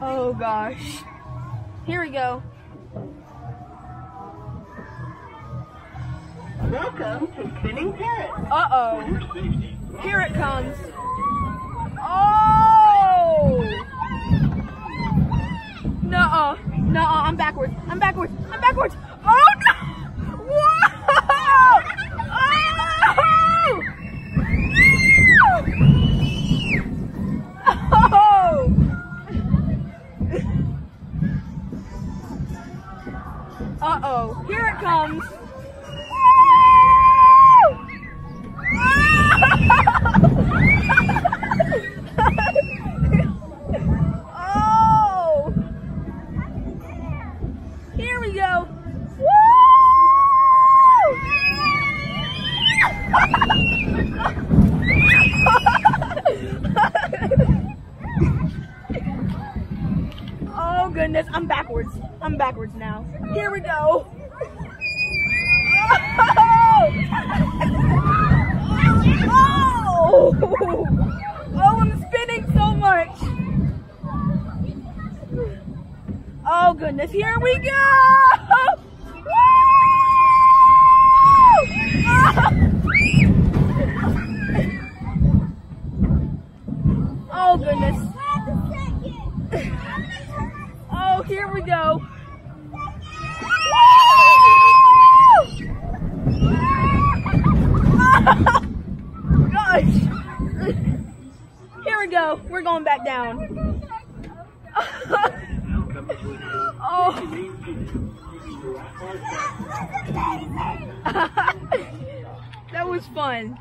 Oh gosh. Here we go. Welcome to Spinning Parrot. Uh-oh. Here it comes. Oh! Nuh-uh. Nuh-uh. I'm backwards. I'm backwards. I'm backwards. Oh no! Whoa! Oh! Uh-oh. Here it comes. Oh! Here we go. Woo! Oh goodness, I'm backwards. I'm backwards now. Here we go. Oh! Oh, I'm spinning so much. Oh goodness, here we go! Woo! Oh goodness. Oh, here we go. Gosh. Here we go. We're going back down. Oh. That was fun.